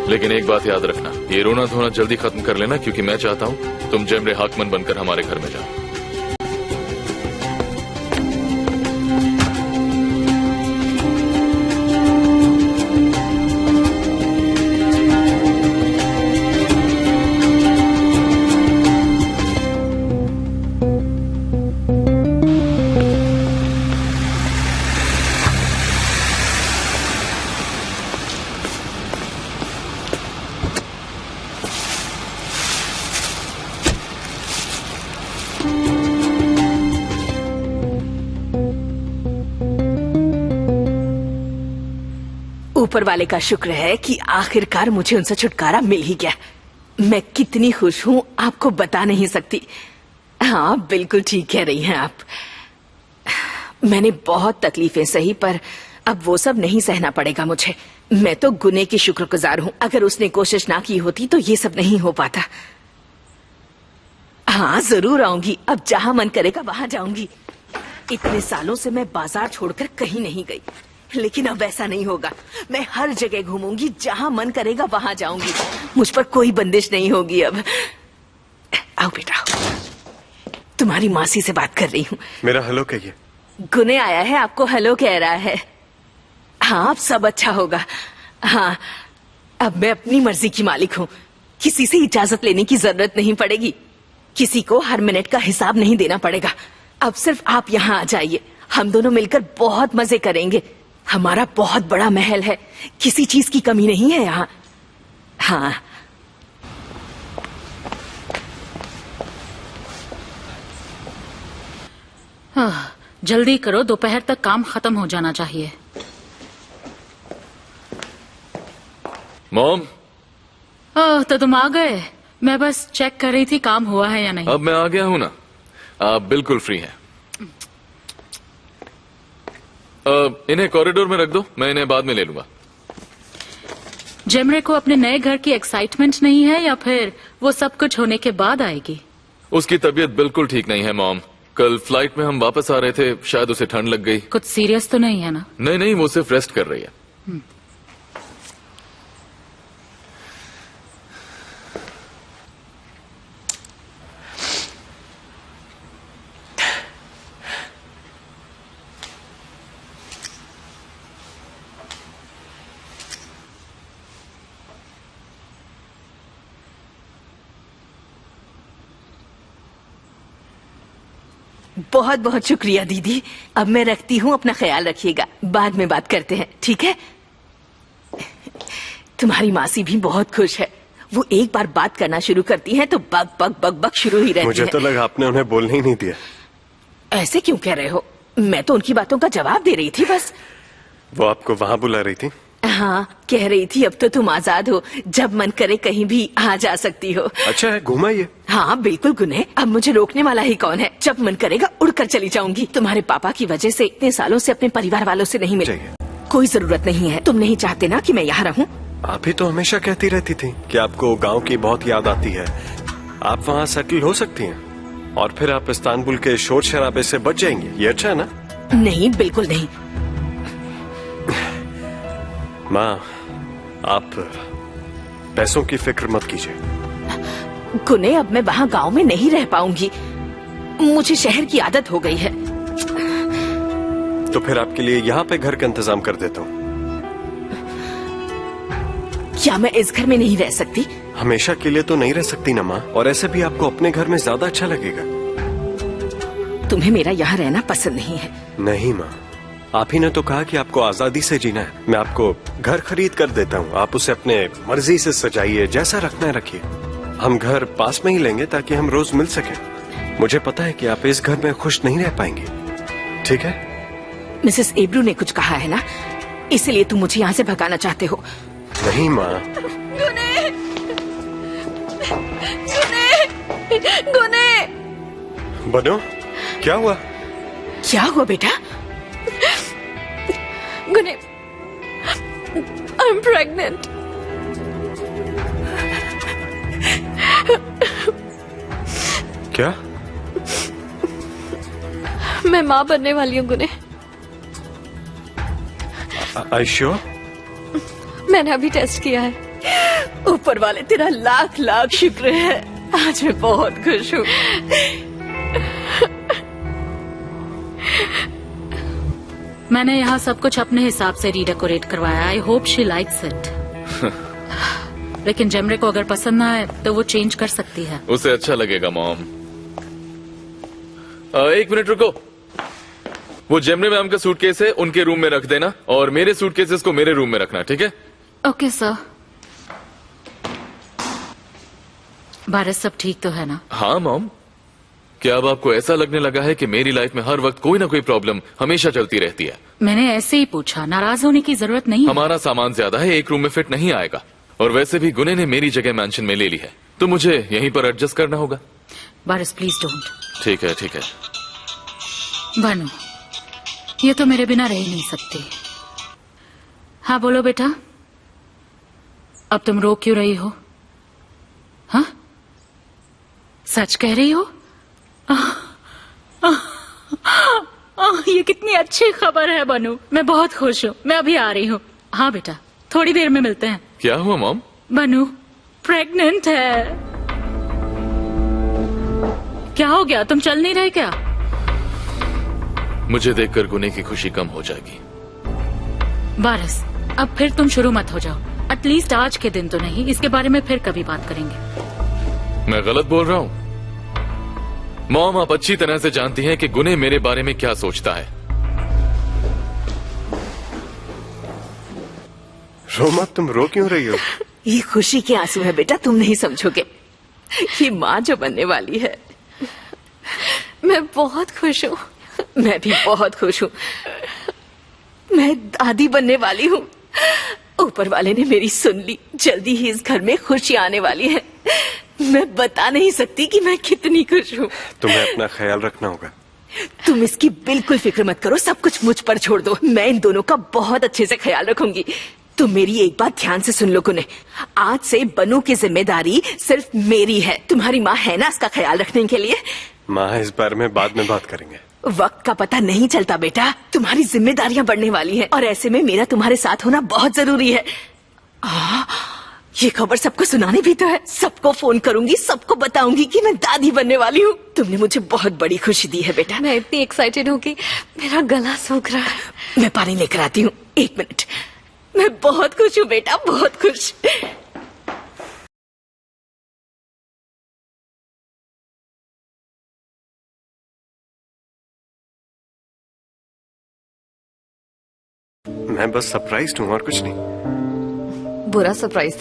लेकिन एक बात याद रखना, ये रोना धोना जल्दी खत्म कर लेना, क्योंकि मैं चाहता हूँ तुम जेमरे हाकमन बनकर हमारे घर में जाओ। ऊपर वाले का शुक्र है कि आखिरकार मुझे उनसे छुटकारा मिल ही गया। मैं कितनी खुश हूँ आपको बता नहीं सकती। हाँ, बिल्कुल ठीक कह रही हैं आप। मैंने बहुत तकलीफें सही, पर अब वो सब नहीं सहना पड़ेगा मुझे। मैं तो गुने की शुक्रगुजार हूँ। अगर उसने कोशिश ना की होती तो ये सब नहीं हो पाता। हाँ, जरूर आऊंगी। अब जहाँ मन करेगा वहाँ जाऊंगी। इतने सालों से मैं बाजार छोड़कर कहीं नहीं गई, लेकिन अब ऐसा नहीं होगा। मैं हर जगह घूमूंगी, जहाँ मन करेगा वहाँ जाऊंगी। मुझ पर कोई बंदिश नहीं होगी अब। आओ बेटा, तुम्हारी मासी से बात कर रही हूँ। मेरा हेलो कहिए। गुने आया है, आपको हेलो कह रहा है। हाँ, अब सब अच्छा होगा। हाँ, अब मैं अपनी मर्जी की मालिक हूँ। किसी से इजाजत लेने की जरूरत नहीं पड़ेगी। किसी को हर मिनट का हिसाब नहीं देना पड़ेगा। अब सिर्फ आप यहाँ आ जाइए, हम दोनों मिलकर बहुत मजे करेंगे। हमारा बहुत बड़ा महल है, किसी चीज की कमी नहीं है यहाँ। हाँ, जल्दी करो, दोपहर तक काम खत्म हो जाना चाहिए। मॉम, तो तुम आ गए। मैं बस चेक कर रही थी काम हुआ है या नहीं। अब मैं आ गया हूँ ना, आप बिल्कुल फ्री हैं। इन्हें कॉरिडोर में रख दो, मैं इन्हें बाद में ले लूंगा। जेमरे को अपने नए घर की एक्साइटमेंट नहीं है, या फिर वो सब कुछ होने के बाद आएगी? उसकी तबीयत बिल्कुल ठीक नहीं है मॉम। कल फ्लाइट में हम वापस आ रहे थे, शायद उसे ठंड लग गई। कुछ सीरियस तो नहीं है ना? नहीं नहीं, वो सिर्फ रेस्ट कर रही है। बहुत बहुत शुक्रिया दीदी। अब मैं रखती हूँ, अपना ख्याल रखिएगा। बाद में बात करते हैं, ठीक है? तुम्हारी मासी भी बहुत खुश है। वो एक बार बात करना शुरू करती है तो बक बक बक बक शुरू ही रहती है। मुझे तो लगा आपने उन्हें बोलने ही नहीं दिया। ऐसे क्यों कह रहे हो? मैं तो उनकी बातों का जवाब दे रही थी बस। वो आपको वहाँ बुला रही थी? हाँ, कह रही थी अब तो तुम आजाद हो, जब मन करे कहीं भी आ जा सकती हो। अच्छा है, घुमाइए। हाँ बिल्कुल गुने, अब मुझे रोकने वाला ही कौन है? जब मन करेगा उड़कर चली जाऊंगी। तुम्हारे पापा की वजह से इतने सालों से अपने परिवार वालों से नहीं मिली। कोई जरूरत नहीं है। तुम नहीं चाहते ना कि मैं यहाँ रहूँ? आप ही तो हमेशा कहती रहती थी कि आपको गांव की बहुत याद आती है। आप वहाँ सेटल हो सकती हैं और फिर आप इस्तांबुल के शोर शराबे से बच जाएंगी। ये अच्छा है ना? नहीं, बिल्कुल नहीं। माँ, आप पैसों की फिक्र मत कीजिए। गुने, अब मैं वहाँ गांव में नहीं रह पाऊंगी। मुझे शहर की आदत हो गई है। तो फिर आपके लिए यहाँ पे घर का इंतजाम कर देता हूँ। क्या मैं इस घर में नहीं रह सकती? हमेशा के लिए तो नहीं रह सकती ना माँ, और ऐसे भी आपको अपने घर में ज्यादा अच्छा लगेगा। तुम्हें मेरा यहाँ रहना पसंद नहीं है? नहीं माँ, आप ही ने तो कहा कि आपको आजादी से जीना है। मैं आपको घर खरीद कर देता हूँ, आप उसे अपने मर्जी से सजाइए, जैसा रखना है रखिए। हम घर पास में ही लेंगे ताकि हम रोज मिल सके। मुझे पता है कि आप इस घर में खुश नहीं रह पाएंगे, ठीक है? मिसेस एब्रू ने कुछ कहा है ना, इसलिए तुम मुझे यहाँ से भगाना चाहते हो? नहीं माँ। गुने, गुने, गुने। बनो, क्या हुआ? क्या हुआ बेटा? गुने, I'm pregnant. क्या? मैं माँ बनने वाली हूँ गुने। Are you sure? मैंने अभी टेस्ट किया है। ऊपर वाले तेरा लाख लाख शुक्र है, आज मैं बहुत खुश हूँ। मैंने यहाँ सब कुछ अपने हिसाब से रीडेकोरेट करवाया। I hope she likes it. लेकिन जेमरे को अगर पसंद ना आए तो वो चेंज कर सकती है। उसे अच्छा लगेगा मॉम। एक मिनट रुको। वो जेमरे मैम का सूटकेस है, उनके रूम में रख देना, और मेरे सूटकेसेस को मेरे रूम में रखना, ठीक है? Okay sir. भारत सब ठीक तो है ना? हाँ मॉम। क्या अब आपको ऐसा लगने लगा है कि मेरी लाइफ में हर वक्त कोई ना कोई प्रॉब्लम हमेशा चलती रहती है? मैंने ऐसे ही पूछा, नाराज होने की जरूरत नहीं है। हमारा सामान ज्यादा है, एक रूम में फिट नहीं आएगा, और वैसे भी गुने ने मेरी जगह मैंशन में ले ली है, तो मुझे यहीं पर एडजस्ट करना होगा। बारिश प्लीज डोंट। ठीक है ठीक है। भानु, ये तो मेरे बिना रह ही नहीं सकती। हाँ बोलो बेटा, अब तुम रो क्यों रही हो? हाँ, सच कह रही हो? ये कितनी अच्छी खबर है बनू, मैं बहुत खुश हूँ। मैं अभी आ रही हूँ। हाँ बेटा, थोड़ी देर में मिलते हैं। क्या हुआ मॉम? बनू प्रेग्नेंट है। क्या हो गया, तुम चल नहीं रहे क्या? मुझे देखकर गुने की खुशी कम हो जाएगी। बारिश, अब फिर तुम शुरू मत हो जाओ। एटलीस्ट आज के दिन तो नहीं, इसके बारे में फिर कभी बात करेंगे। मैं गलत बोल रहा हूँ? मॉम, आप अच्छी तरह से जानती हैं कि गुने मेरे बारे में क्या सोचता है। रोमा, तुम रो क्यों रही हो? ये खुशी के आंसू है बेटा, तुम नहीं समझोगे। ये माँ जो बनने वाली है। मैं बहुत खुश हूँ। मैं भी बहुत खुश हूँ। मैं दादी बनने वाली हूँ। ऊपर वाले ने मेरी सुन ली। जल्दी ही इस घर में खुशी आने वाली है। मैं बता नहीं सकती कि मैं कितनी खुश हूँ। तुम्हें अपना ख्याल रखना होगा। तुम इसकी बिल्कुल फिक्र मत करो, सब कुछ मुझ पर छोड़ दो। मैं इन दोनों का बहुत अच्छे से ख्याल रखूंगी। तुम मेरी एक बात ध्यान से सुन लो गुने, आज से बनू की जिम्मेदारी सिर्फ मेरी है। तुम्हारी माँ है ना इसका ख्याल रखने के लिए? माँ, इस बारे में बाद में बात करेंगे। वक्त का पता नहीं चलता बेटा, तुम्हारी जिम्मेदारियां बढ़ने वाली हैं, और ऐसे में मेरा तुम्हारे साथ होना बहुत जरूरी है। ये खबर सबको सुनानी भी तो है। सबको फोन करूंगी, सबको बताऊंगी कि मैं दादी बनने वाली हूँ। तुमने मुझे बहुत बड़ी खुशी दी है बेटा। मैं इतनी एक्साइटेड हूँ कि मेरा गला सूख रहा है। मैं पानी लेकर आती हूँ, एक मिनट। मैं बहुत खुश हूँ बेटा, बहुत खुश। मैं बस सरप्राइज्ड हूँ और कुछ नहीं। बुरा सरप्राइज था।